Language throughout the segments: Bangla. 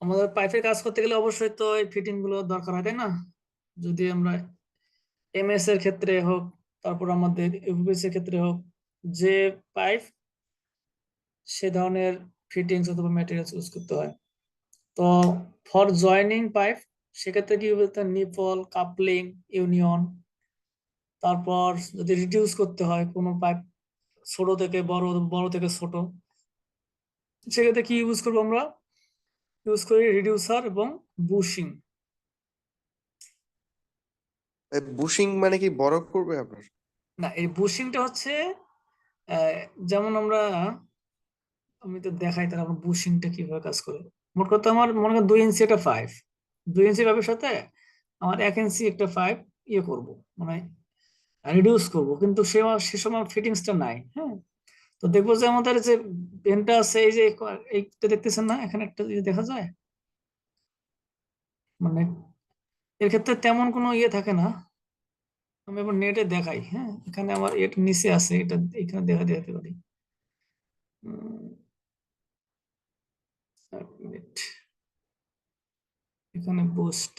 আমাদের পাইপের কাজ করতে গেলে অবশ্যই তো এই ফিটিং গুলো দরকার হয়, তাই না? যদি আমরা এমএস এর ক্ষেত্রে হোক, তারপর আমাদের ইউপিএস এর ক্ষেত্রে হোক, যে পাইপ সে ধরনের ফিটিংস অথবা ম্যাটেরিয়ালস ইউজ করতে হয়। তো ফর জয়নিং পাইপ সেক্ষেত্রে কি বলতে নিপল, কাপলিং, ইউনিয়ন। তারপর যদি রিডিউস করতে হয় কোনো পাইপ ছোট থেকে বড়, বড় থেকে ছোট, সেক্ষেত্রে কি ইউজ করবো আমরা? ইউজ করি রিডিউসার এবং বুশিং। বুশিং মানে কি বরফ করবে আপনার? না, এই বুশিংটা হচ্ছে আহ, যেমন আমি তো দেখাই তাহলে আমার বুশিংটা কিভাবে কাজ করে। মোট কথা আমার মনে করেন 2 ইঞ্চি একটা পাইপ, 2 ইঞ্চি পাইপের সাথে আমার 1 ইঞ্চি একটা পাইপ ইয়ে করব, মানে রিডিউস করব, কিন্তু সে সময় ফিটিংসটা নাই। হ্যাঁ, তো দেখবো যে আমাদের যে পেনটা আছে, এই যে এইটা দেখতেছেন না, এখানে একটা ইয়ে দেখা যায়, মানে এর ক্ষেত্রে তেমন কোনো ইয়ে থাকে না। আমি আবার নেটে দেখাই। হ্যাঁ, এখানে আমার এটা নিচে আছে, এটা এখানে দেখাতে পারি। এক মিনিট, এখানে বুস্ট,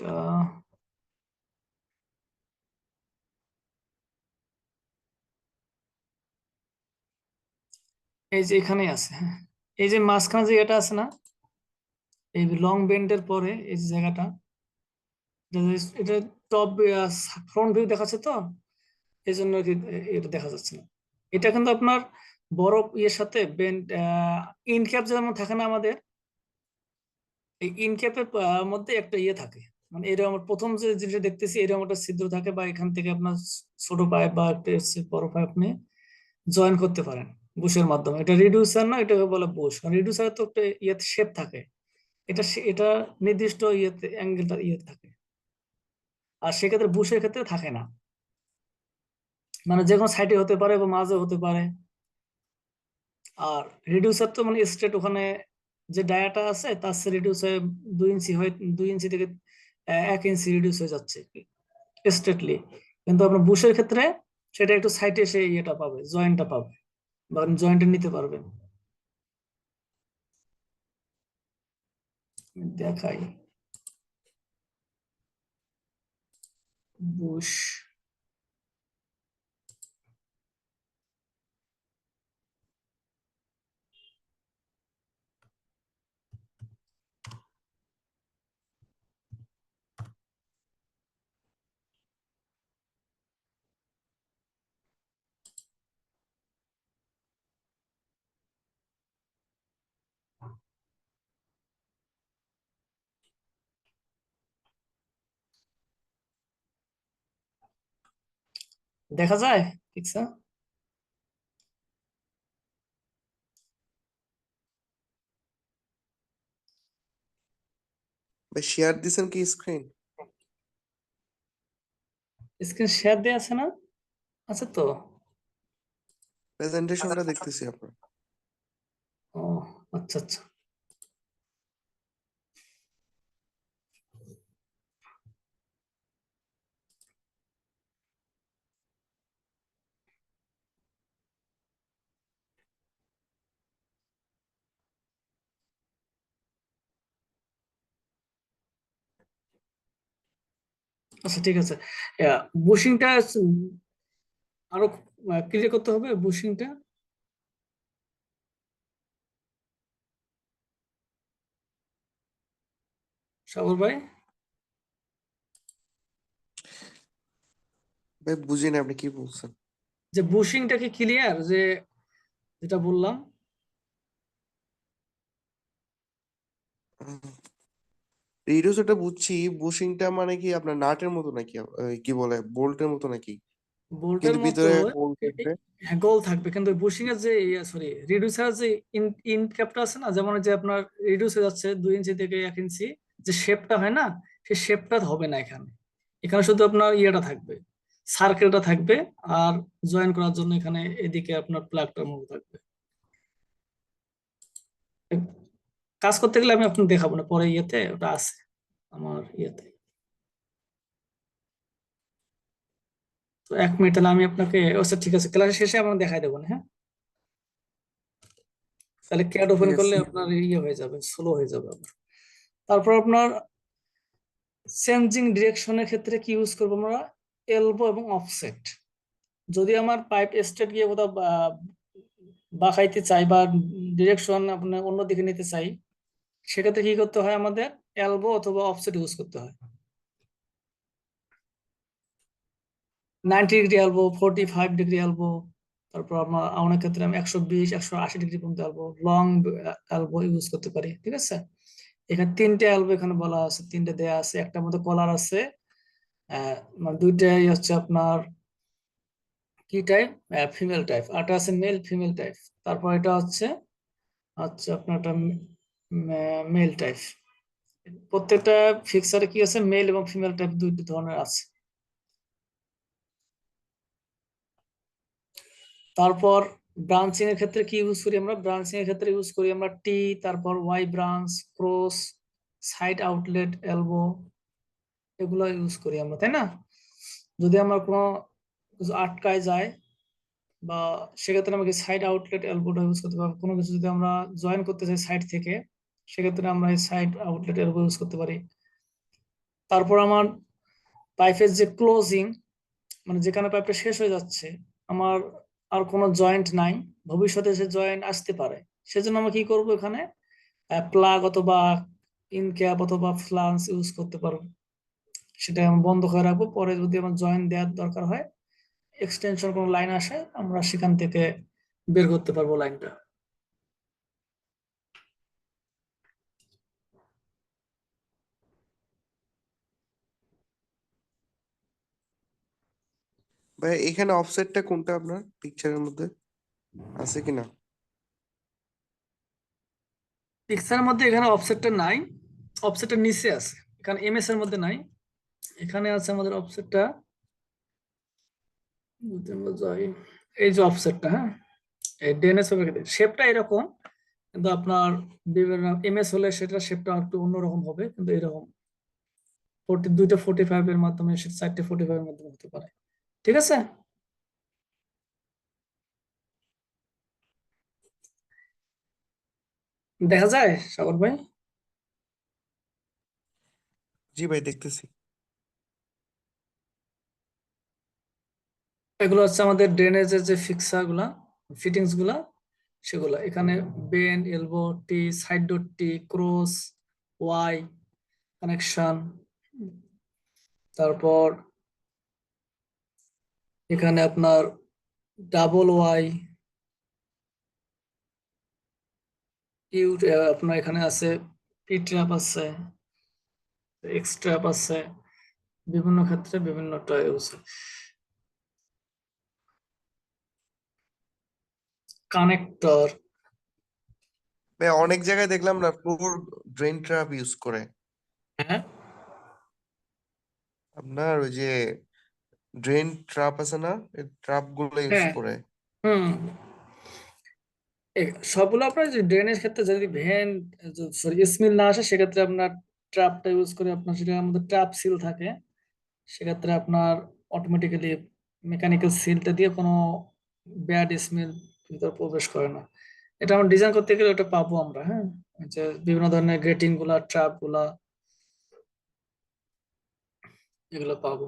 এই যে এখানেই আছে। হ্যাঁ, এই যে মাঝখানে যে এটা আছে না, এই লং বেন্ডের পরে এই যে জায়গাটা, এটা টপ ফ্রন্ট ভিউ দেখাচ্ছে তো, এই জন্য আর কি এটা দেখা যাচ্ছে না। এটা কিন্তু আপনার বড় ইয়ের সাথে বেন্ড, ইনক্যাপ যেমন থাকে না আমাদের, এই ইনক্যাপের মধ্যে একটা ইয়ে থাকে, মানে এরকম আমার প্রথম যে জিনিসটা দেখতেছি এরকম একটা ছিদ্র থাকে, বা এখান থেকে আপনার ছোট পাইপ বা একটা বড় পাইপ আপনি জয়েন করতে পারেন বুশের মাধ্যমে। এটা রিডিউসার না, এটাকে বলে বুশ। রিডিউসার তো একটা ইয়েতে শেপ থাকে, এটা নির্দিষ্ট ইয়েতে অ্যাঙ্গেলটা ইয়ে থাকে, আর সেক্ষেত্রে বুশের ক্ষেত্রে থাকে না, মানে যে কোনো সাইডে হতে পারে বা মাঝে হতে পারে। আর রিডিউসার তো মানে স্ট্রেট ওখানে যে ডায়াটা আছে তার সে রিডিউস হয়ে 2 ইঞ্চি হয়ে, 2 ইঞ্চি থেকে 1 ইঞ্চি রিডিউস হয়ে যাচ্ছে স্ট্রেটলি। কিন্তু আপনার বুশের ক্ষেত্রে সেটা একটু সাইডে সে ইয়েটা পাবে, জয়েন্টটা পাবে, বা জয়েন্টে নিতে পারবেন। দেখাই বুশ। দেখা যায় ঠিক আছে? ভাই শেয়ার দিছেন কি স্ক্রিন? স্ক্রিন শেয়ার দেওয়া আছে না? আছে তো। প্রেজেন্টেশনটা দেখতেছি আপনার। ও আচ্ছা আচ্ছা। আচ্ছা ঠিক আছে। বুশিংটা আরো ক্লিয়ার করতে হবে বুশিংটা। সাগর ভাই, ভাই বুঝিনি আপনি কি বলছেন। যে বুশিংটা কি ক্লিয়ার, যে যেটা বললাম? রেডিওসটা বুঝছি, বুশিংটা মানে কি আপনার নাটের মতো নাকি কি বলে বোল্টের মতো নাকি? বোল্টের কিন্তু মতো। ভিতরে গোল থাকবে। হ্যাঁ, গোল থাকবে, কিন্তু বুশিং এর যে সরি রিডিউসার যে ইন ক্যাপটা আছে না, যেমন যে আপনার রিডিউস হয়ে যাচ্ছে 2 ইঞ্চি থেকে 1 ইঞ্চি, যে শেপটা হয় না, সেই শেপটা হবে না এখানে। এখানে শুধু আপনার ইয়েটা থাকবে, সার্কেলটা থাকবে, আর জয়েন করার জন্য এখানে এদিকে আপনার প্লাগটার মতো থাকবে। কাজ করতে গেলে আমি আপনাকে দেখাবো না, পরে ইয়েতে ওটা আছে আমার ইয়েতে। তো 1 মিনিট, তাহলে আমি আপনাকে, আচ্ছা ঠিক আছে, ক্লাস শেষে আমরা দেখাই দেবো না? হ্যাঁ, তাহলে ক্যাড ঠিক ওপেন আছে। করলে আপনার ইয়ে হয়ে যাবে, স্লো হয়ে যাবে আপনার। তারপর আপনার চেঞ্জিং ডিরেকশনের ক্ষেত্রে কি ইউজ করবো আমরা, এলবো এবং অফসেট। যদি আমার পাইপ স্ট্রেট গিয়ে কোথাও বাঁকাইতে চাই বা ডিরেকশন আপনার অন্যদিকে নিতে চাই, সেক্ষেত্রে কি করতে হয়, আমাদের এলবো অথবা অফসেট ইউজ করতে হয়। 90 ডিগ্রি এলবো, 45 ডিগ্রি এলবো, তারপর আমরা অনেক ক্ষেত্রে আমি 120 180 ডিগ্রি পর্যন্ত এলবো, লং এলবো ইউজ করতে পারি। ঠিক আছে, এখানে তিনটে এলবো এখানে বলা আছে, তিনটে দেয়া আছে, একটার মধ্যে কলার আছে, মানে দুইটাই হচ্ছে আপনার কি টাইপ, ফিমেল টাইপ, আরটা আছে মেল ফিমেল টাইপ। তারপর এটা হচ্ছে হচ্ছে আপনার একটা মেল টাইপ। প্রত্যেকটা ফিক্সারে কি আছে, মেল এবং ফিমেল টাইপ দুইটি ধরনের আছে। তারপর ব্রাঞ্চিং এর ক্ষেত্রে কি ইউজ করি আমরা, ব্রাঞ্চিং এর ক্ষেত্রে ইউজ করি আমরা টি, তারপর Y branch, cross, side outlet, elbow, এগুলো ইউজ করি আমরা, তাই না? যদি আমার কোনো কিছু আটকায় যায় বা সেক্ষেত্রে আমাকে সাইড আউটলেট এলবোটা ইউজ করতে পারবো। কোনো কিছু যদি আমরা জয়েন করতে চাই সাইড থেকে, সেক্ষেত্রে আমরা এই সাইড আউটলেট এলবো ইউজ করতে পারি। তারপর আমার পাইপের যে ক্লোজিং, মানে যেখানে পাইপটা শেষ হয়ে যাচ্ছে, আমার আর কোনো জয়েন্ট নাই, ভবিষ্যতে সে জয়েন্ট আসতে পারে, সেজন্য আমরা কি করব, এখানে প্লাগ অথবা ইন ক্যাপ অথবা ফ্লান্স ইউজ করতে পারবো। সেটা আমি বন্ধ করে রাখবো, পরে যদি আমার জয়েন্ট দেওয়ার দরকার হয়, এক্সটেনশন কোনো লাইন আসে, আমরা সেখান থেকে বের করতে পারবো লাইনটা। ভাই এখানে অফসেটটা কোনটা আপনার পিকচারের মধ্যে আছে কিনা? পিকচারের মধ্যে এখানে অফসেটটা নাই, অফসেটের নিচে আছে, এখানে এমএস এর মধ্যে নাই। এখানে আছে আমাদের অফসেটটা, যদি আমরা যাই, এই যে অফসেটটা, হ্যাঁ, এই ডিএনএস শেপটা এরকম, কিন্তু আপনার বিভিন্ন এমএস হলে সেটা শেপটা একটু অন্যরকম হবে, কিন্তু এরকম দুইটা 45 এর মাধ্যমে, চারটে 45 এর মাধ্যমে হতে পারে। ঠিক আছে, দেখা যায় সাগর ভাই? জি ভাই, দেখতেছি। এগুলো হচ্ছে আমাদের ড্রেনেজের যে ফিক্সার গুলা, ফিটিংস গুলা, সেগুলা এখানে bend, elbow, tee, side dot tee, cross, Y connection, তারপর এখানে আপনার ডাবল ওয়াই, ইউ, আপনার এখানে আছে পি ট্র্যাপ আছে, এক্স ট্র্যাপ আছে, বিভিন্ন ক্ষেত্রে বিভিন্নটা ইউজ। কানেক্টর, ভাই অনেক জায়গায় দেখলাম না ফ্লোর ড্রেন ট্র্যাপ ইউজ করে। হ্যাঁ, আপনার ওই যে ড্রেন ট্র্যাপ আছে না, এই ট্র্যাপ গুলো ইউজ হ্যাঁ, করে। হুম, সবগুলো আপনার যে ড্রেনের ক্ষেত্রে যদি ভেন, সরি, স্মেল না আসে, সেক্ষেত্রে আপনার ট্র্যাপটা ইউজ করে, আপনার সেটা আমাদের ট্র্যাপ সিল থাকে, সেক্ষেত্রে আপনার অটোমেটিক্যালি মেকানিক্যাল সিলটা দিয়ে কোনো ব্যাড স্মেল ভিতরে প্রবেশ করে না। এটা আমরা ডিজাইন করতে গেলে ওটা পাবো আমরা, হ্যাঁ, যে বিভিন্ন ধরনের গ্রেটিং গুলা, ট্র্যাপ গুলা, এগুলো পাবো।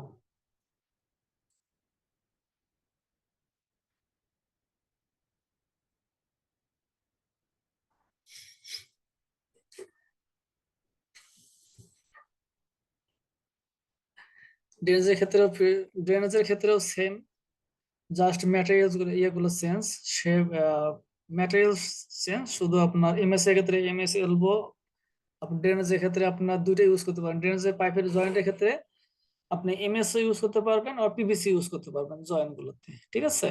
ড্রেনেজের ক্ষেত্রেও ড্রেনেজের ক্ষেত্রেও সেম, জাস্ট ম্যাটেরিয়ালস গুলো, ইয়েগুলো চেঞ্জ, সে ম্যাটেরিয়ালস চেঞ্জ, শুধু আপনার এমএস এর ক্ষেত্রে এমএস এলবো, আপনি ড্রেনেজের ক্ষেত্রে আপনার দুইটা ইউজ করতে পারেন। ড্রেনেজের পাইপের জয়েন্টের ক্ষেত্রে আপনি এমএস ইউজ করতে পারবেন আর পিভিসি ইউজ করতে পারবেন জয়েন্ট গুলোতে। ঠিক আছে,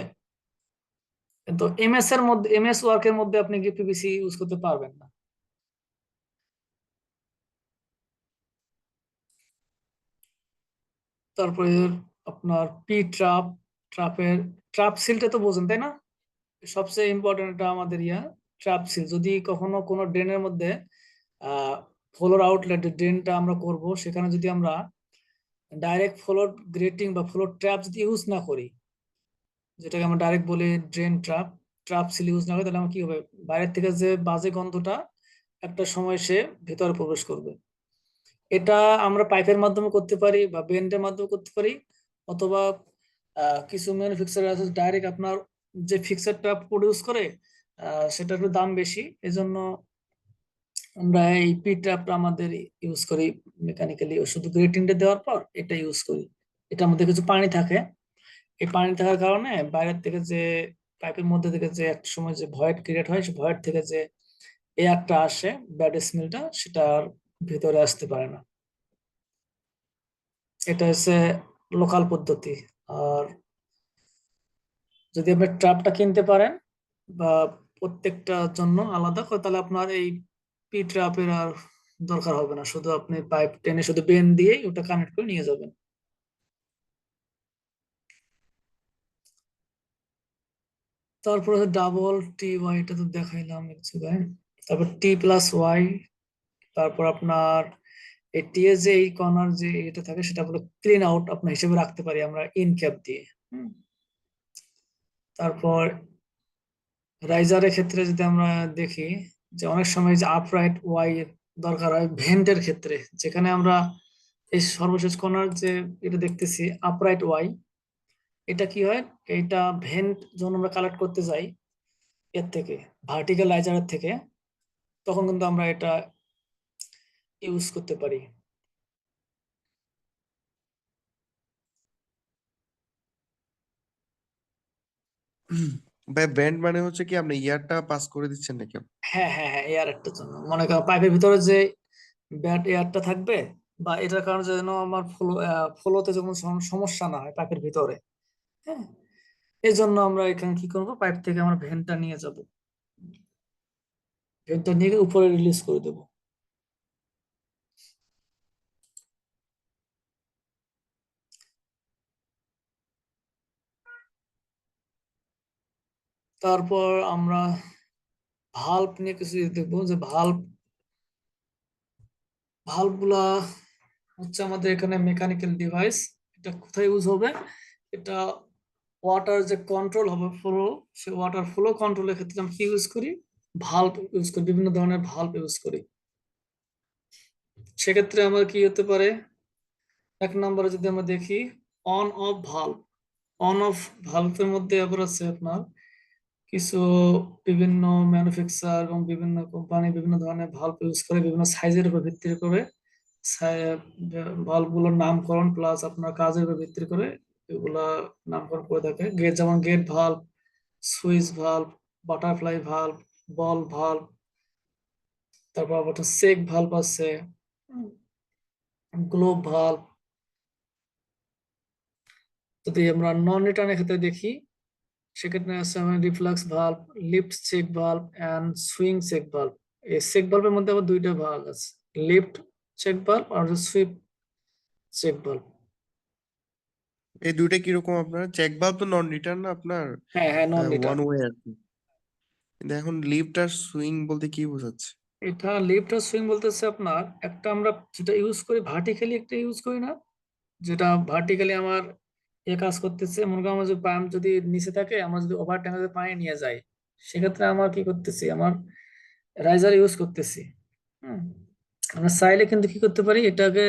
কিন্তু এমএস এর মধ্যে, এমএস ওয়ার্কের মধ্যে আপনি কি পিভিসি ইউজ করতে পারবেন না। তারপরে আপনার পি ট্রাপ, ট্রাপের ট্রাপ সিলটা তো বোঝেন তাই না? সবচেয়ে ইম্পর্টেন্ট আমাদের ট্রাপ সিল। যদি কখনো কোনো ড্রেনের মধ্যে ফ্লোর আউটলেট ড্রেনটা আমরা করব, সেখানে যদি আমরা ডাইরেক্ট ফ্লোর গ্রেটিং বা ফ্লোর ট্র্যাপ যদি ইউজ না করি, যেটাকে আমরা ডাইরেক্ট বলি drain trap, trap seal use না করি, তাহলে আমার কি হবে, বাইরের থেকে যে বাজে গন্ধটা একটা সময় সে ভেতরে প্রবেশ করবে। এটা আমরা পাইপের মাধ্যমে করতে পারি বা বেন্ডের মাধ্যমে করতে পারি, অথবা কিছু ম্যানুফ্যাকচারার আছে ডাইরেক্ট আপনার যে ফিক্সারটা প্রডিউস করে, সেটার একটু দাম বেশি, এজন্য আমরা এই পি ট্র্যাপটা আমাদের ইউজ করি মেকানিক্যালি। শুধু গ্রেটিংটা দেওয়ার পর এটা ইউজ করি। এটার মধ্যে কিছু পানি থাকে, এই পানি থাকার কারণে বাইরের থেকে যে পাইপের মধ্যে থেকে যে একটা সময় যে ভয়েড ক্রিয়েট হয়, সেই ভয়েড থেকে যে এয়ারটা আসে, ব্যাড স্মেলটা, সেটা আর ভিতরে আসতে পারে না। এটা হচ্ছে লোকাল পদ্ধতি। আর যদি আপনি ট্রাপটা কিনতে পারেন বা প্রত্যেকটা জন্য আলাদা করে, তাহলে আপনার এই পি ট্রাপের আর দরকার হবে না, শুধু আপনি পাইপ টেনে শুধু বেন দিয়েই ওটা কানেক্ট করে নিয়ে যাবেন। তারপরে ডাবল টি ওয়াই, এটা তো দেখাইলাম এক জায়গায়। তারপর টি প্লাস ওয়াই। তারপর আপনার এই টি এর যে এই কর্নার যে এটা থাকে, সেটা আমরা ক্লিন আউট আপনার হিসেবে রাখতে পারি আমরা ইন ক্যাপ দিয়ে। হুম। তারপর রাইজারের ক্ষেত্রে যদি আমরা দেখি, যে অনেক সময় যে আপরাইট ওয়াই এর দরকার হয় ভেন্টের ক্ষেত্রে, যেখানে আমরা এই সর্বশেষ কর্নার যে এটা দেখতেছি আপরাইট ওয়াই, এটা কি হয়, এটা ভেন্ট যখন আমরা কালেক্ট করতে যাই এর থেকে, ভার্টিক্যাল রাইজারের থেকে, তখন কিন্তু আমরা এটা ইউজ করতে পারি। ভাই ব্যান্ড মানে হচ্ছে কি আপনি ইয়ারটা পাস করে দিচ্ছেন নাকি? হ্যাঁ, হ্যাঁ, হ্যাঁ, এয়ার একটা জন্য মনে করেন পাইপের ভিতরে যে ব্যাড এয়ারটা থাকবে, বা এটার কারণে যেন আমার ফ্লোতে যেমন সমস্যা না হয় পাইপের ভিতরে। হ্যাঁ, এই জন্য আমরা এখানে কি করব, পাইপ থেকে আমরা ভেন্টটা নিয়ে যাব, ভেন্টটা নিয়ে উপরে রিলিজ করে দেব। তারপর আমরা ভাল্ব নিয়ে কিছু দেখবো, যে ভাল্ব ভাল্ব গুলা হচ্ছে আমাদের এখানে মেকানিক্যাল ডিভাইস। এটা কোথায় ইউজ হবে, এটা ওয়াটার যে কন্ট্রোল হবে ফ্লো, সে ওয়াটার ফ্লো কন্ট্রোলের ক্ষেত্রে আমরা কি ইউজ করি, ভাল্ব ইউজ করি, বিভিন্ন ধরনের ভাল্ব ইউজ করি। সেক্ষেত্রে আমার কি হতে পারে, এক নম্বরে যদি আমরা দেখি on off valve. On off ভাল্বের মধ্যে আবার আছে আপনার কিছু বিভিন্ন ম্যানুফ্যাকচার এবং বিভিন্ন কোম্পানি বিভিন্ন ধরনের ভাল্ব ইউজ করে, বিভিন্ন সাইজের উপর ভিত্তি করে ভাল্বগুলোর নামকরণ প্লাস আপনার কাজের উপর ভিত্তি করে এগুলা নামকরণ করে থাকে। গেট, যেমন gate valve, switch valve, butterfly valve, ball valve, তারপর আবার সেক ভাল্ব আছে, গ্লোব ভাল্ব। যদি আমরা নন রিটার্নের ক্ষেত্রে দেখি, সেক্ষেত্রে আছে আমার reflux valve, lift check valve and swing check valve. এই চেক ভাল্বের মধ্যে আবার দুইটা ভাগ আছে, লিফট চেক ভাল্ব আর সুইপ চেক ভাল্ব। এই দুইটা কিরকম আপনার? চেক ভাল্ব তো নন রিটার্ন না আপনার, হ্যাঁ, হ্যাঁ, নন ওয়ান রিটার্ন। ওয়ে আর কি। কিন্তু এখন লিফট আর সুইং বলতে কি বোঝাচ্ছে? এটা লিফট আর সুইং বলতেছে আপনার, একটা আমরা যেটা ইউজ করি ভার্টিক্যালি, একটা ইউজ করি না, যেটা ভার্টিক্যালি আমার কাজ করতেছে। মনে করেন আমার যদি পাম্প যদি নিচে থাকে, আমরা যদি ওভার ট্যাঙ্কে যদি পানি নিয়ে যাই, সেক্ষেত্রে আমার কি করতেছি, আমার রাইজার ইউজ করতেছি। হুম। আমরা চাইলে কিন্তু কি করতে পারি, এটাকে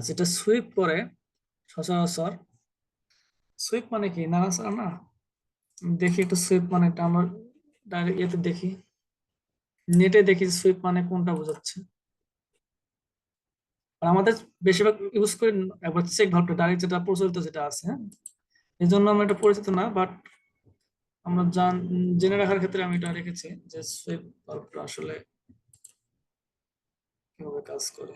যেটা সুইপ করে সচরাচর, সুইপ মানে কি নাড়াচাড়া না, দেখি একটু সুইপ মানে এটা আমরা ডাইরেক্ট ইয়েতে দেখি, নেটে দেখি সুইপ মানে কোনটা বোঝাচ্ছে। আর আমাদের বেশিরভাগ ইউজ করি একবার চেক ভাবটা ডাইরেক্ট, যেটা প্রচলিত যেটা আছে। হ্যাঁ, এই জন্য আমরা এটা পরিচিত না, বাট আমরা জেনে রাখার ক্ষেত্রে আমি এটা রেখেছি, যে সুইপ ভাল্বটা আসলে কিভাবে কাজ করে।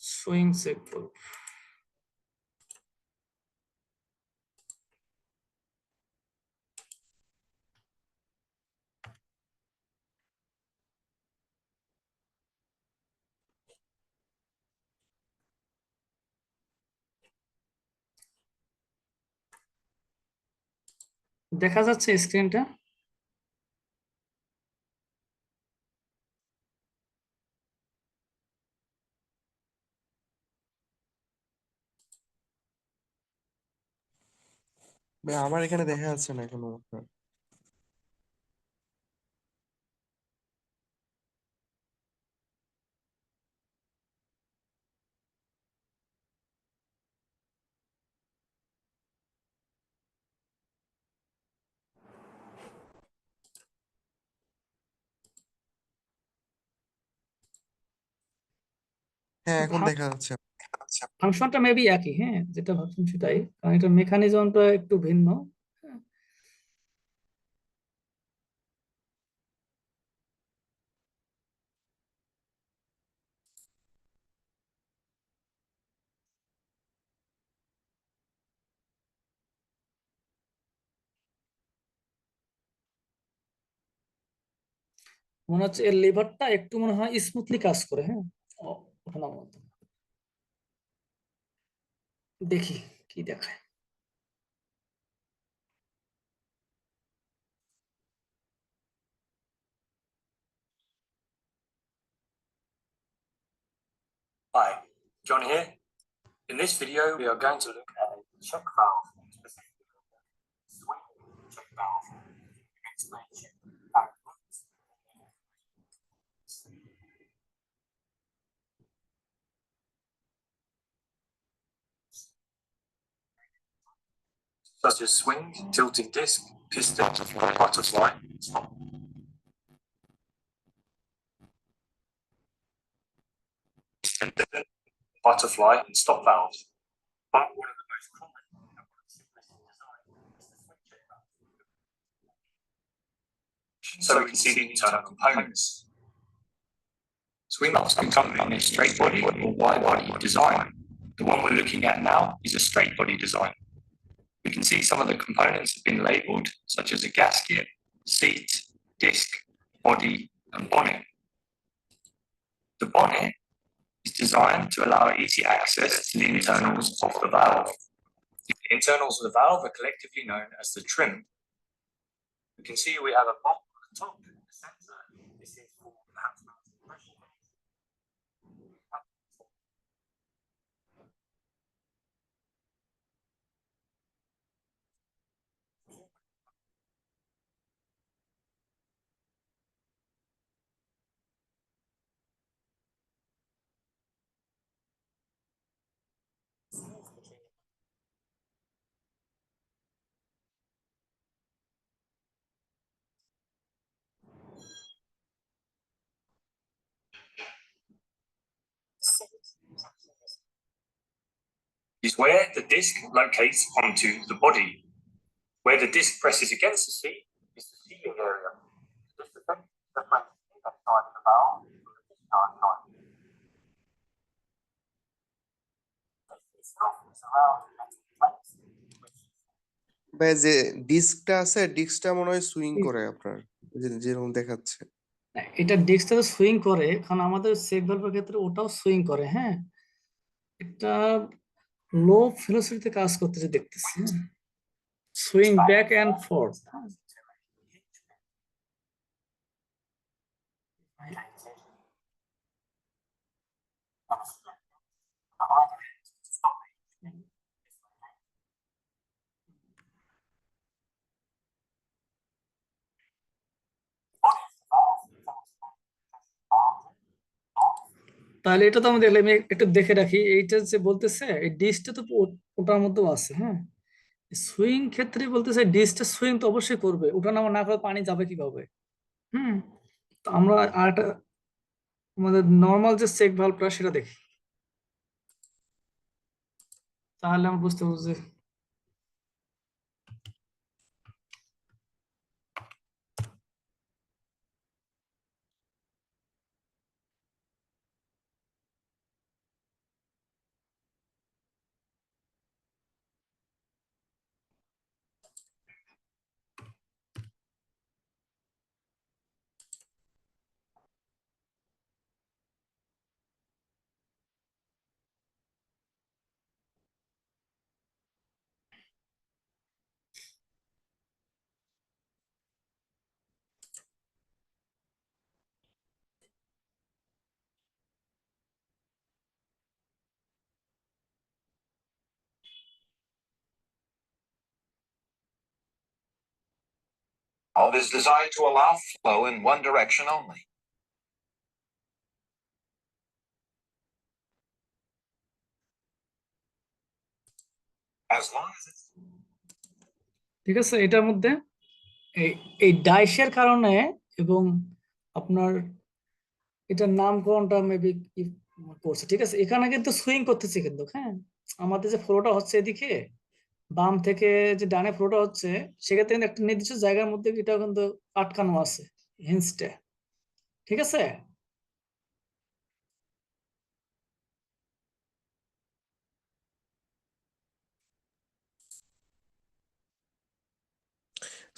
সুইং চেক ভাল্ব দেখা যাচ্ছে স্ক্রিনটা? ভাই আমার এখানে দেখা যাচ্ছে না এখনো আপনার। হ্যাঁ, এখন দেখা যাচ্ছে। ফাংশনটা মেবি একই, হ্যাঁ, যেটা ভাবছেন সেটাই, কারণ এটা মেকানিজমটা একটু ভিন্ন। হ্যাঁ, মনে হচ্ছে এর লিভারটা একটু মনে হয় স্মুথলি কাজ করে। হ্যাঁ, ওঠানোর মতো। দেখি কি দেখায়। Hi, John here. In this video, we are going to look at a check valve, specifically the swing check valve. Explanation. Such as swing, tilting disc, piston, butterfly, butterfly, and stop valves. But one of the most common and one of the simplest in design is the swing check valve. So we can see the internal components. Swing valves can come in a straight body or wide body design. The one we're looking at now is a straight body design. We can see some of the components have been labelled, such as a gasket, seat, disc, body, and bonnet. The bonnet is designed to allow easy access to the internals of the valve. The internals of the valve are collectively known as the trim. We can see we have a box on the top, the sensor. This is for perhaps pressure. Is where the disc locates onto the body. Where the disc presses against the seat is the sealing area. This effect separates the inlet side of the valve from the discharge side. Itself is around metal plates, which ভাই যে ডিস্কটা আছে, ডিস্কটা মনে হয় সুইং করে আপনার, যেরকম দেখাচ্ছে। এটা ডিস্কটা তো সুইং করে, কারণ আমাদের সেক ভালভের ক্ষেত্রে ওটাও সুইং করে। হ্যাঁ, এটা লো ভেলোসিটিতে কাজ করতেছে দেখতেছি। Swing back end fourth. তাহলে এটা তো আমি দেখলাম, আমি একটু দেখে রাখি। এইটা যে বলতেছে এই ডিসটা তো ওটার মধ্যেও আছে। হ্যাঁ, সুইং ক্ষেত্রে বলতেছে ডিসটা সুইং তো অবশ্যই করবে, ওঠানামা না করে পানি যাবে কিভাবে? হুম, তো আমরা আর একটা আমাদের নর্মাল যে চেক ভালভটা সেটা দেখি, তাহলে আমরা বুঝতে পারবো যে valve is designed to allow flow in one direction only. As long as it's ঠিক আছে। এটার মধ্যে এই এই ডাইসের কারণে এবং আপনার এটার নামকরণটা মেবি করছে, ঠিক আছে। এখানে কিন্তু সুইং করতেছে কিন্তু, হ্যাঁ, আমাদের যে ফ্লোটা হচ্ছে এদিকে বাম থেকে যে ডানে ফ্লোটা হচ্ছে, সেক্ষেত্রে কিন্তু একটা নির্দিষ্ট জায়গার মধ্যে এটা কিন্তু আটকানো আছে হিন্সটা, ঠিক আছে।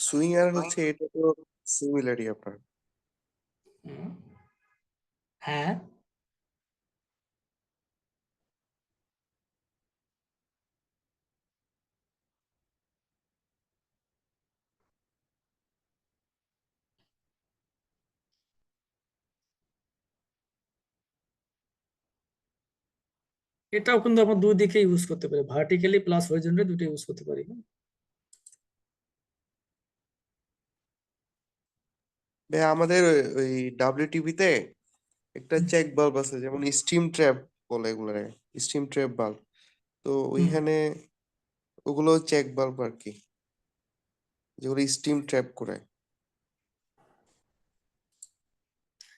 সুইং আর হচ্ছে এটা তো সিমিলারই আপনার। হুম, হ্যাঁ, এটাও কিন্তু আমরা দুই দিকে ইউজ করতে পারি, ভার্টিক্যালি প্লাস হরিজন্টালি দুটো ইউজ করতে পারি। ভাই আমাদের ওই ডাব্লিউটিভি তে একটা হুম, চেক বাল্ব আছে, যেমন স্টিম ট্র্যাপ বলে এগুলো, স্টিম ট্র্যাপ বাল্ব। তো হুম। ওইখানে ওগুলো চেক বাল্ব আর কি, যেগুলো স্টিম ট্র্যাপ করে।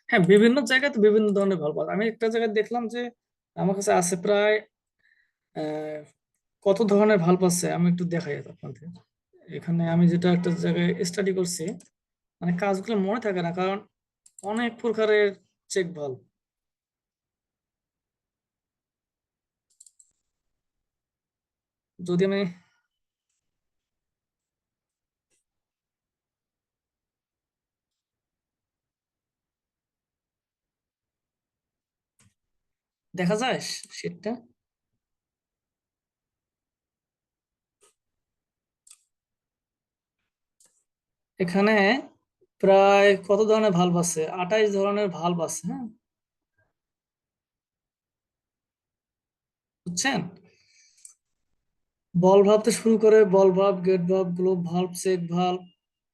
হ্যাঁ, বিভিন্ন জায়গায় তো বিভিন্ন ধরনের ভাল্ব আছে। আমি একটা জায়গায় দেখলাম যে আমার কাছে আছে প্রায় আহ, কত ধরনের ভাল্ব আছে আমি একটু দেখাই আপনাদের। এখানে আমি যেটা একটা জায়গায় স্টাডি করছি, মানে কাজগুলো মনে থাকে না, কারণ অনেক প্রকারের চেক ভাল্ব। যদি আমি দেখা যায় সেটা, এখানে প্রায় কত ধরনের ভাল্ব আছে, 28 ধরনের ভাল্ব আছে, হ্যাঁ, বুঝছেন। বল ভাল্ব থেকে শুরু করে ball valve, gate valve, globe valve, check valve,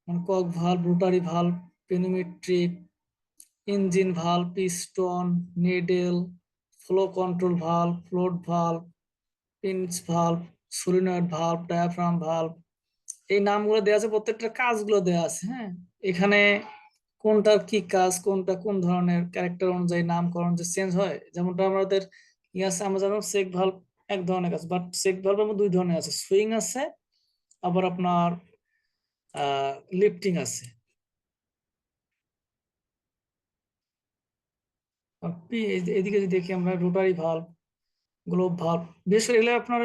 মানে cock valve, rotary valve, pneumatic, engine valve, piston, needle, flow control valve, float valve, pinch valve, solenoid valve, diaphragm valve. এই নামগুলো দেওয়া আছে, প্রত্যেকটা কাজগুলো দেওয়া আছে, হ্যাঁ। এখানে কোনটার কি কাজ, কোনটা কোন ধরনের ক্যারেক্টার অনুযায়ী নামকরণ যে চেঞ্জ হয়, যেমনটা আমাদের আছে, আমরা জানো সেক ভাল্ব এক ধরনের কাজ, বাট সেক ভাল্বের মধ্যে দুই ধরনের আছে, সুইং আছে, আবার আপনার লিফটিং আছে। আর এদিকে যদি দেখি আমরা রোটারি ভাল্ব, গ্লোব ভাল্ব, বিশেষ করে এগুলো আপনার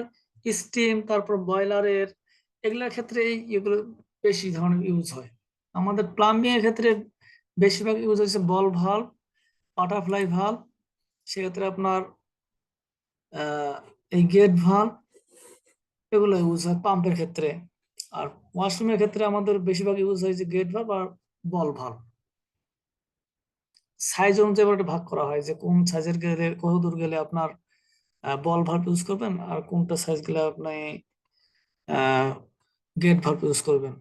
স্টিম, তারপর বয়লারের, এগুলোর ক্ষেত্রে এগুলো বেশি ধরনের ইউজ হয়। আমাদের প্লাম্বিং এর ক্ষেত্রে বেশিরভাগ ইউজ হচ্ছে বল ভাল্ব, বাটারফ্লাই ভাল্ব, সেক্ষেত্রে আপনার এই গেট ভাল্ব, এগুলো ইউজ হয় পাম্পের ক্ষেত্রে। আর ওয়াশরুমের ক্ষেত্রে আমাদের বেশিরভাগ ইউজ হয় যে গেট ভাল্ব আর বল ভাল্ব। সাইজ অনুযায়ী আবার এটা ভাগ করা হয় যে কোন সাইজের গেলে কত দূর গেলে আপনার বল ভাল্ব ইউজ করবেন, আর কোনটা সাইজ গেলে আপনি গেট ভাল্ব ইউজ করবেন।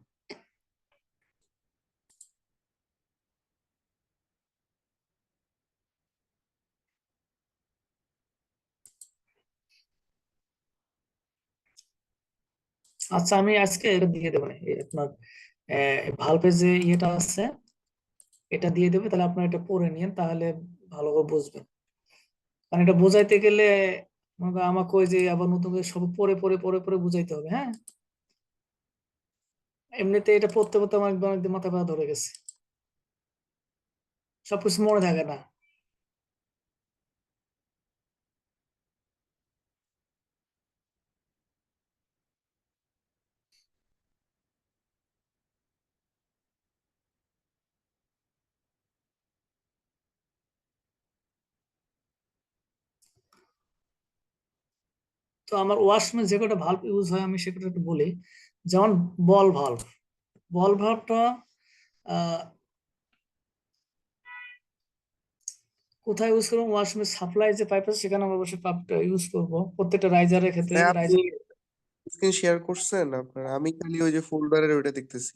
আচ্ছা, আমি আজকে এটা দিয়ে দেবো, এই আপনার ভাল্বের যে ইয়েটা আছে এটা দিয়ে দেবে, তাহলে আপনার এটা পড়ে নিন, তাহলে ভালো করে বুঝবেন। কারণ এটা বোঝাইতে গেলে মনে করেন আমাকে ওই যে আবার নতুন করে সব পড়ে পড়ে পড়ে পড়ে বুঝাইতে হবে, হ্যাঁ। এমনিতে এটা পড়তে পড়তে আমার একদম একদম মাথা ব্যথা ধরে গেছে, সবকিছু মনে থাকে না। তো আমার ওয়াশরুমে যে কটা ভাল্ব ইউজ হয় আমি সেটা একটু বলি। যেমন বল ভাল্ব, বল ভাল্বটা কোথায় ইউজ করবো, ওয়াশরুমের সাপ্লাই যে পাইপ আছে সেখানে আমরা অবশ্যই পাইপটা ইউজ করবো, প্রত্যেকটা রাইজারের ক্ষেত্রে। ভাই আপনি রাইজার স্ক্রিন শেয়ার করছেন আপনার? আমি খালি ওই যে ফোল্ডারের ওইটা দেখতেছি।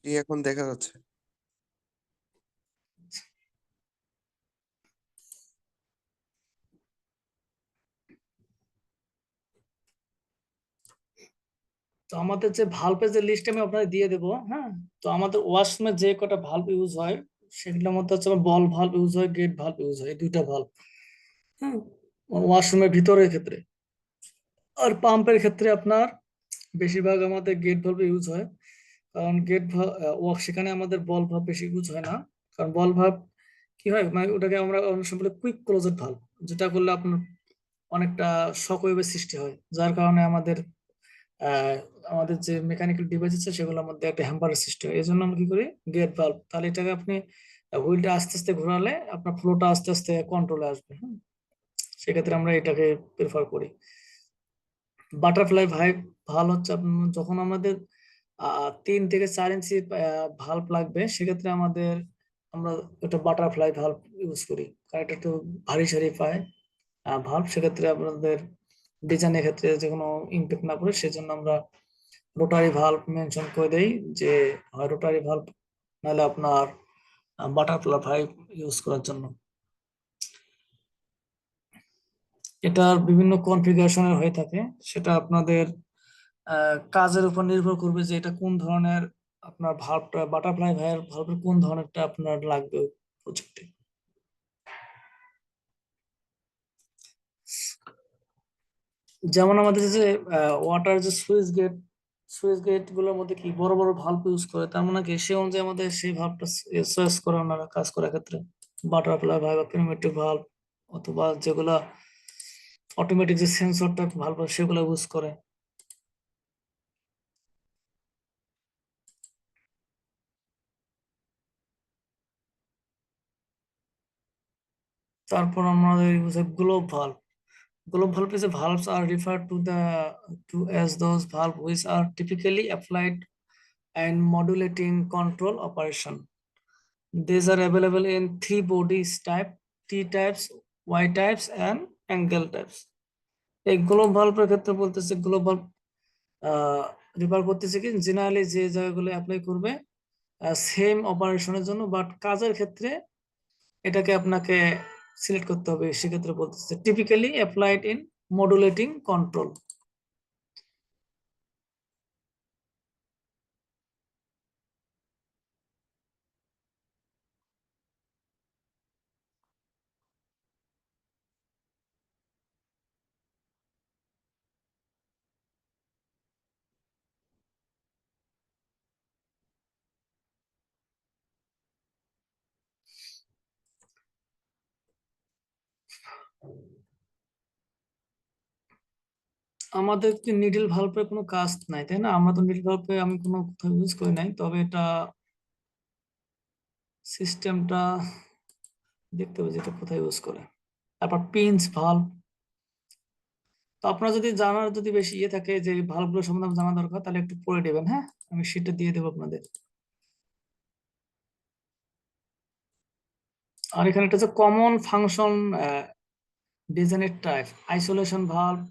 জি, এখন দেখা যাচ্ছে। তো আমাদের যে ভাল্বের যে লিস্ট আমি আপনাদের দিয়ে দেবো, হ্যাঁ। তো আমাদের ওয়াশরুমে যে কটা ভাল্ব ইউজ হয় সেগুলোর মধ্যে হচ্ছে বল ভাল্ব ইউজ হয়, গেট ভাল্ব ইউজ হয়, এই দুইটা ভাল্ব, হ্যাঁ, ওয়াশরুমের ভিতরের ক্ষেত্রে। আর পাম্পের ক্ষেত্রে আপনার বেশিরভাগ আমাদের গেট ভাল্ব ইউজ হয়, কারণ সেখানে আমাদের বল ভাল্ব বেশি ইউজ হয় না। কারণ বল ভাল্ব কি হয়, মানে ওটাকে আমরা অনেক সময় বলি কুইক ক্লোজেড ভাল্ব, যেটা করলে আপনার অনেকটা শক ওয়েভের সৃষ্টি হয়, যার কারণে আহ, আমাদের যে মেকানিক্যাল ডিভাইস আছে সেগুলোর মধ্যে একটা হ্যাম্পারের সৃষ্টি হয়। এই জন্য আমরা কি করি, গেট ভাল্ব, তাহলে এটাকে আপনি হুইলটা আস্তে আস্তে ঘোরালে আপনার ফ্লোটা আস্তে আস্তে কন্ট্রোলে আসবে, হ্যাঁ। সেক্ষেত্রে আমরা এটাকে প্রেফার করি। বাটারফ্লাই ভাল্ব হচ্ছে যখন আমাদের 3 থেকে 4 ইঞ্চি ভাল্ব লাগবে, সেক্ষেত্রে আমরা একটা বাটারফ্লাই ভাল্ব ইউজ করি, কারণ এটা একটু ভারী সারি পায় ভাল্ব। সেক্ষেত্রে আপনাদের ডিজাইনের ক্ষেত্রে যে কোনো ইম্প্যাক্ট না পড়ে সেজন্য আমরা রোটারি ভাল্ব মেনশন করে দেই, যে হয় রোটারি ভাল্ব নাহলে আপনার বাটারফ্লাই ভাল্ব ইউজ করার জন্য। এটার বিভিন্ন কনফিগারেশনের হয়ে থাকে, সেটা আপনাদের কাজের উপর নির্ভর করবে যে এটা কোন ধরনের আপনার ভাল্বটা, বাটারফ্লাই ভাল্বের কোন ধরনেরটা আপনার লাগবে প্রজেক্টে। যেমন আমাদের যে ওয়াটার যে সুইচ গেট গুলোর মধ্যে কি বড় বড় ভাল্ব ইউজ করে, তার মানে কি সে অনুযায়ী আমাদের সেই ভাল্বটা চয়েস করে ওনারা কাজ করার ক্ষেত্রে। বাটারফ্লাই ভাল্ব, পিনমেটিক ভাল্ব, অথবা যেগুলা অটোমেটিক যে সেন্সরটা ভাল্ব সেগুলো ইউজ করে। তারপর আমাদের ইউজ হয় globe valve. Globe valve is a valves are referred to as those valve which are typically applied and modulating control operation. These are available in three bodies type: T types, Y types, and angle types. এই গ্লোব ভালভের ক্ষেত্রে বলতেছে গ্লোব ভালভ রেফার করতেছে কি জেনারেলি যে জায়গাগুলো অ্যাপ্লাই করবে সেম অপারেশনের জন্য, বাট কাজের ক্ষেত্রে এটাকে আপনাকে সিলেক্ট করতে হবে। সেক্ষেত্রে বলতেছে typically applied in modulating control. আমাদের কি নিডল ভালভের কোনো কাজ নাই, তাই না? আমরা তো নিডল ভালভে আমি কোনো কোথাও ইউজ করি নাই, তবে এটা সিস্টেমটা দেখতে হবে যেটা কোথায় ইউজ করে। তারপর পিঞ্চ ভালভ, তো আপনারা যদি বেশি থাকে যে ভালভগুলো সম্বন্ধে জানা দরকার, তাহলে একটু পড়ে দেবেন, হ্যাঁ, আমি সেটা দিয়ে দেবো আপনাদের। আর এখানে একটা হচ্ছে কমন ফাংশন ডিজাইনের টাইপ, আইসোলেশন ভালভ।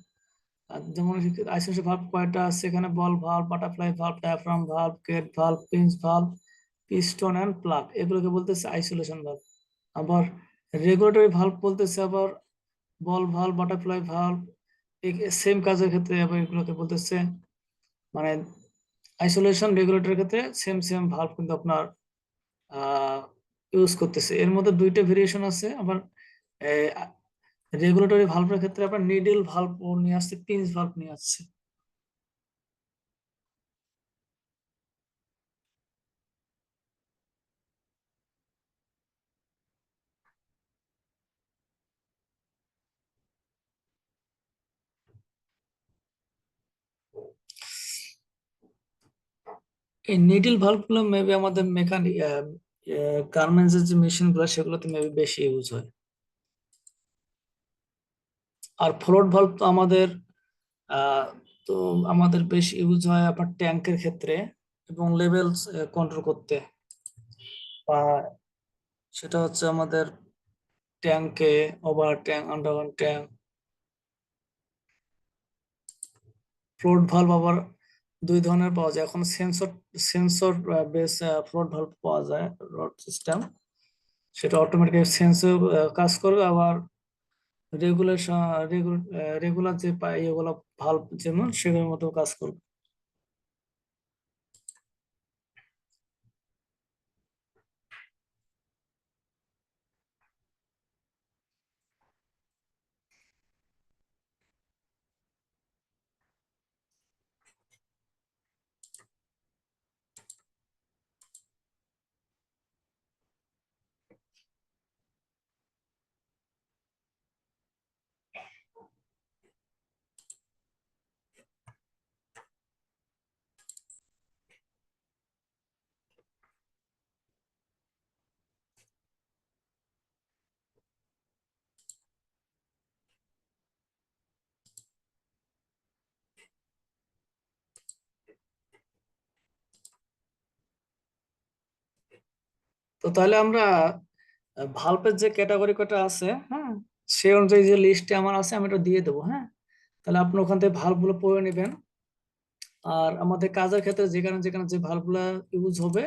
যেমন আইসোলেশন ভালভ কয়টা আছে এখানে: ball valve, butterfly valve, diaphragm valve, gate valve, pinch valve, piston and plug, এগুলোকে বলতেছে আইসোলেশন ভালভ। আবার রেগুলেটরি ভালভ বলতেছে আবার ball valve, butterfly valve, same কাজের ক্ষেত্রে আবার এগুলোকে বলতেছে, মানে আইসোলেশন রেগুলেটরের ক্ষেত্রে সেম সেম ভালভ কিন্তু আপনার ইউজ করতেছে। এর মধ্যে দুইটা ভেরিয়েশন আছে। আবার রেগুলেটরি ভালভের ক্ষেত্রে আপনার নিডল ভালভ নিয়ে আসছে, পিঞ্চ ভালভ নিয়ে আসছে। এই নিডল ভালভ গুলো মেবি আমাদের মেকানিক গার্মেন্টস এর যে মেশিন গুলো সেগুলোতে মেবি বেশি ইউজ হয়। আর ফ্লোট ভালভ তো আহ, তো আমাদের বেশি ইউজ হয় আপনার ট্যাঙ্কের ক্ষেত্রে এবং লেভেলস কন্ট্রোল করতে। আর সেটা হচ্ছে আমাদের ট্যাঙ্কে, over tank, underground tank. Float valve আবার দুই ধরনের পাওয়া যায় এখন, সেন্সর বেস ফ্লোট ভালভ পাওয়া যায়, রড সিস্টেম, সেটা অটোমেটিক সেন্সর কাজ করবে। আবার রেগুলেশন রেগুলার যে এগুলো ভালভ যেমন সেগুলোর মতো কাজ করবে। তো তাহলে আমরা ভাল্বের যে ক্যাটাগরি কটা আছে, হ্যাঁ, সেই অনুযায়ী যে লিস্টে আমার আছে আমি এটা দিয়ে দেবো। হ্যাঁ, তাহলে আপনি ওখান থেকে ভাল্বগুলো পড়ে নেবেন। আর আমাদের কাজের ক্ষেত্রে যেখানে যেখানে যে ভাল্বগুলা ইউজ হবে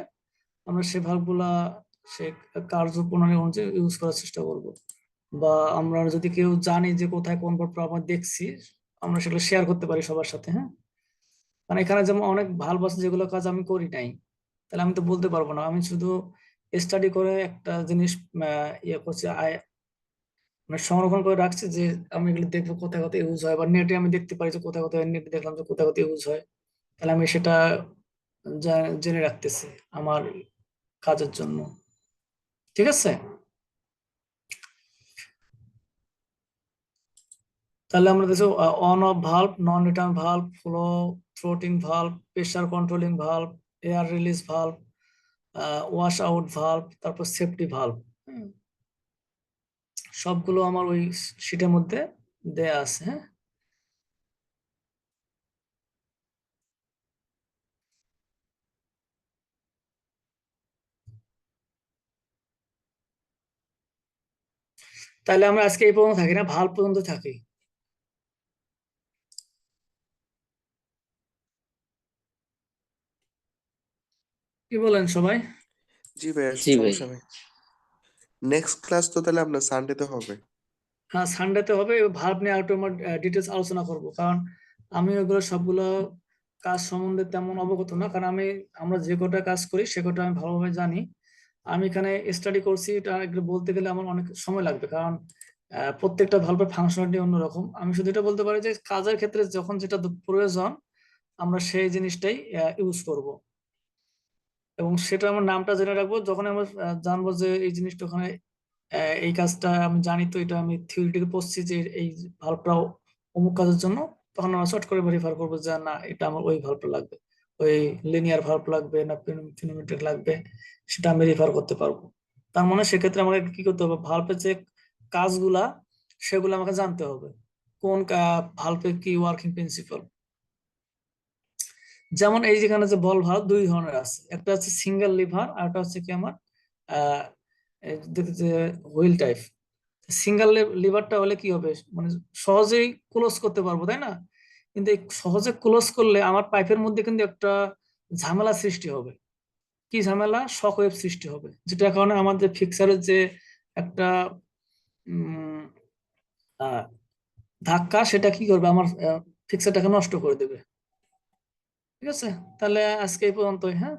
আমরা সে ভাল্বগুলা সে কার্য প্রণালী অনুযায়ী ইউজ করার চেষ্টা করব। বা আমরা যদি কেউ জানি যে কোথায় কোন ভাল্বটা আমরা দেখছি, আমরা সেগুলো শেয়ার করতে পারি সবার সাথে। হ্যাঁ, মানে এখানে যেমন অনেক ভাল্ব আছে যেগুলো কাজ আমি করি নাই, তাহলে আমি তো বলতে পারবো না। আমি শুধু স্টাডি করে একটা জিনিস ইয়ে করছি, মানে সংরক্ষণ করে রাখছি যে আমি এগুলো দেখবো কোথায় কোথায় ইউজ হয়, বা নেটে আমি দেখতে পারি যে কোথায় কোথায়, নেটে দেখলাম যে কোথায় কোথায় ইউজ হয়, তাহলে আমি সেটা জেনে রাখতেছি আমার কাজের জন্য। ঠিক আছে, তাহলে আমরা দেখো on off valve, non return valve, flow throttling valve, pressure controlling valve, air release valve, wash out valve, তারপর সেফটি ভাল্ব, সবগুলো আমার ওই শিটের মধ্যে দেয়া আছে। হ্যাঁ, তাহলে আমরা আজকে এই পর্যন্ত থাকি না, ভাল্ব পর্যন্ত থাকি। কি বলেন সবাই? জি ভাইয়া, জি ভাই। সমস্যা নেই। নেক্সট ক্লাস তো তাহলে আপনার সানডেতে হবে। হ্যাঁ, সানডেতে হবে। ভাল্ব নিয়ে আরেকটু আমরা ডিটেলস আলোচনা করব, কারণ আমি ওগুলো সবগুলো কাজ সম্বন্ধে তেমন অবগত না, কারণ আমরা যে কটা কাজ করি সে কটা আমি ভালোভাবে জানি। আমি এখানে স্টাডি করছি, এটা এগুলো বলতে গেলে আমার অনেক সময় লাগবে, কারণ প্রত্যেকটা ভাল্বের ফাংশনালিটি অন্যরকম। আমি শুধু এটা বলতে পারি যে কাজের ক্ষেত্রে যখন যেটা প্রয়োজন আমরা সেই জিনিসটাই ইউজ করব, এবং সেটা আমার নামটা জেনে রাখবো। যখন আমরা জানবো যে এই জিনিসটা ওখানে এই কাজটা আমি জানি, তো এটা আমি থিওরিটিকে পড়ছি যে এই ভাল্বটা অমুক কাজের জন্য, তখন আমরা শর্ট করে রেফার করবো যে না, এটা আমার ওই ভাল্বটা লাগবে, ওই লিনিয়ার ভাল্ব লাগবে না ফিনোমেট্রিক লাগবে, সেটা আমি রেফার করতে পারবো। তার মানে সেক্ষেত্রে আমাকে কি করতে হবে, ভাল্বের যে কাজগুলা সেগুলো আমাকে জানতে হবে, কোন ভাল্বের কি ওয়ার্কিং প্রিন্সিপাল। যেমন এই যেখানে যে বল ভাল্ব দুই ধরনের আছে, একটা হচ্ছে সিঙ্গেল লিভার আর একটা হচ্ছে কি আমার আহ যে হুইল টাইপ। সিঙ্গেল লিভারটা হলে কি হবে, মানে সহজেই ক্লোজ করতে পারবো, তাই না? কিন্তু এই সহজে ক্লোজ করলে আমার পাইপের মধ্যে কিন্তু একটা ঝামেলা সৃষ্টি হবে। কি ঝামেলা? শক ওয়েভ সৃষ্টি হবে, যেটার কারণে আমাদের ফিক্সারের যে একটা উম ধাক্কা, সেটা কি করবে, আমার ফিক্সারটাকে নষ্ট করে দেবে। ঠিক আছে, তাহলে আজকে এই পর্যন্তই। হ্যাঁ।